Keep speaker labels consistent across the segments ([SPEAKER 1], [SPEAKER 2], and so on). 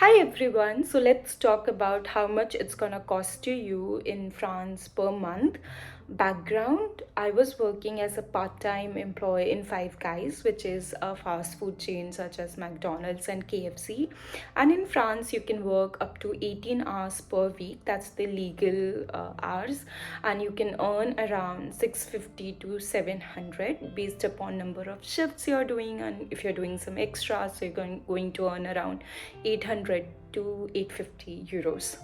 [SPEAKER 1] Hi everyone. So let's talk about how much it's gonna cost to you in France per month. Background: I was working as a part-time employee in Five Guys, which is a fast food chain such as McDonald's and KFC. And in France, you can work up to 18 hours per week. That's the legal hours, and you can earn around 650 to 700 based upon number of shifts you're doing, and if you're doing some extras, so you're going to earn around 800 to 850 euros.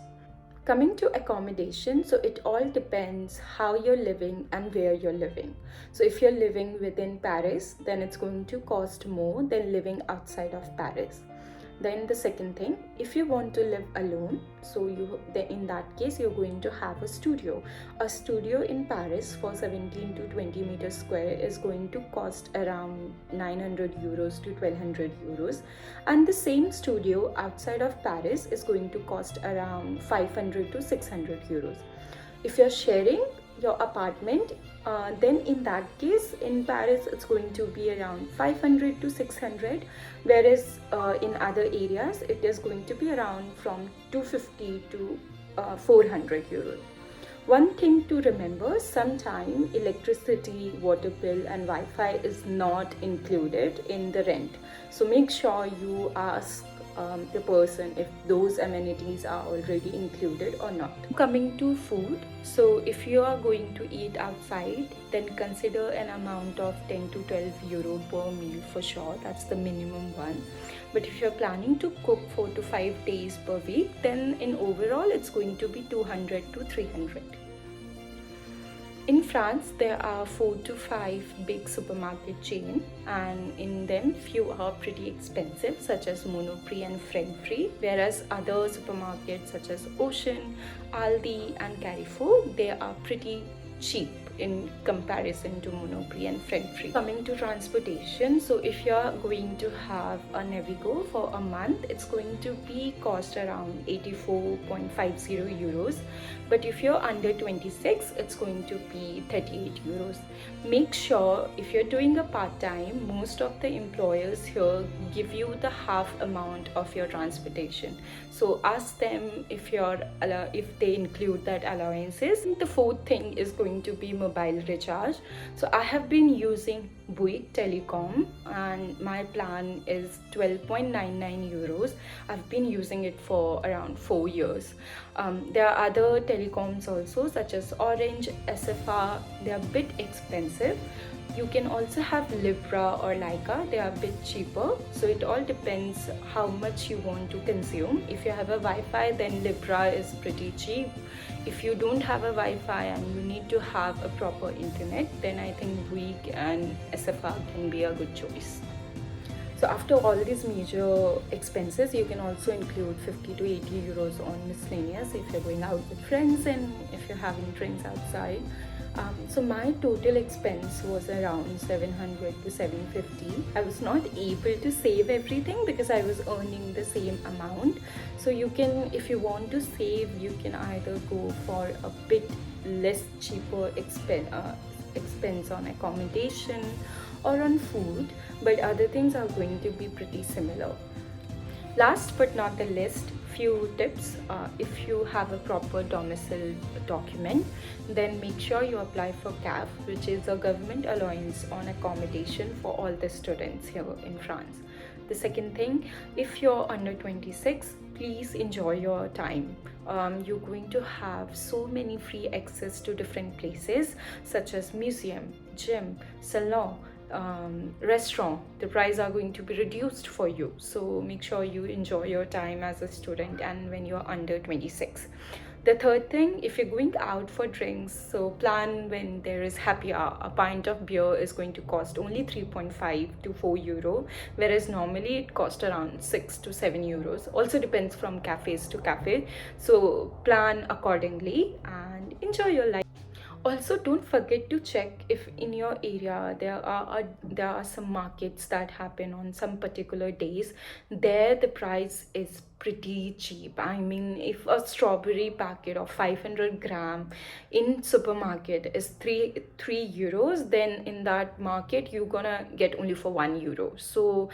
[SPEAKER 1] Coming to accommodation, so it all depends how you're living and where you're living. So if you're living within Paris, then it's going to cost more than living outside of Paris. Then the second thing, if you want to live alone, so in that case you're going to have a studio. A studio in Paris for 17 to 20 meters square is going to cost around 900 euros to 1200 euros, and the same studio outside of Paris is going to cost around 500 to 600 euros. If you're sharing your apartment, then in that case in Paris it's going to be around 500 to 600, whereas in other areas it is going to be around from 250 to 400 euros. One thing to remember: sometime electricity, water bill and Wi-Fi is not included in the rent, so make sure you ask the person if those amenities are already included or not. Coming to food, so if you are going to eat outside, then consider an amount of 10 to 12 euro per meal for sure. That's the minimum one. But if you're planning to cook 4 to 5 days per week, then in overall it's going to be 200 to 300. In France, there are 4 to 5 big supermarket chains, and in them few are pretty expensive, such as Monoprix and Franprix, whereas other supermarkets such as Ocean, Aldi and Carrefour, they are pretty cheap in comparison to Monoprix and Franprix. Coming to transportation, so if you're going to have a Navigo for a month, it's going to be cost around 84.50 euros, but if you're under 26, it's going to be 38 euros. Make sure if you're doing a part-time, most of the employers here give you the half amount of your transportation, so ask them if they include that allowances. The fourth thing is going to be mobile recharge. So I have been using Bouygues Telecom and my plan is 12.99 euros. I've been using it for around 4 years. There are other telecoms also such as Orange, SFR. They are a bit expensive. You can also have Libra or Leica. They are a bit cheaper, so it all depends how much you want to consume. If you have a Wi-Fi, then Libra is pretty cheap. If you don't have a Wi-Fi and you need to have a proper internet, then I think Bouygues and SFR can be a good choice. So after all these major expenses, you can also include 50 to 80 euros on miscellaneous if you're going out with friends and if you're having drinks outside. So my total expense was around 700 to 750. I was not able to save everything because I was earning the same amount. So you can, if you want to save, you can either go for a bit less cheaper expense on accommodation or on food, but other things are going to be pretty similar. Last but not the least, few tips. If you have a proper domicile document, then make sure you apply for CAF, which is a government allowance on accommodation for all the students here in France. The second thing, if you're under 26, please enjoy your time. You're going to have so many free access to different places such as museum, gym, salon, restaurant. The price are going to be reduced for you, so make sure you enjoy your time as a student and when you're under 26. The third thing, if you're going out for drinks, so plan when there is happy hour. A pint of beer is going to cost only 3.5 to 4 euro, whereas normally it costs around 6 to 7 euros. Also depends from cafes to cafe, so plan accordingly and enjoy your life. Also, don't forget to check if in your area there are some markets that happen on some particular days. There the price is pretty cheap. I mean, if a strawberry packet of 500 gram in supermarket is 3 euros, then in that market you're gonna get only for 1 euro. So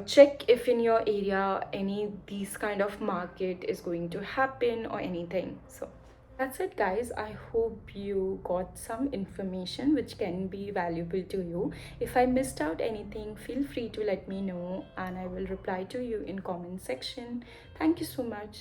[SPEAKER 1] Check if in your area any these kind of market is going to happen or anything. So that's it, guys. I hope you got some information which can be valuable to you. If I missed out anything, feel free to let me know and I will reply to you in comment section. Thank you so much.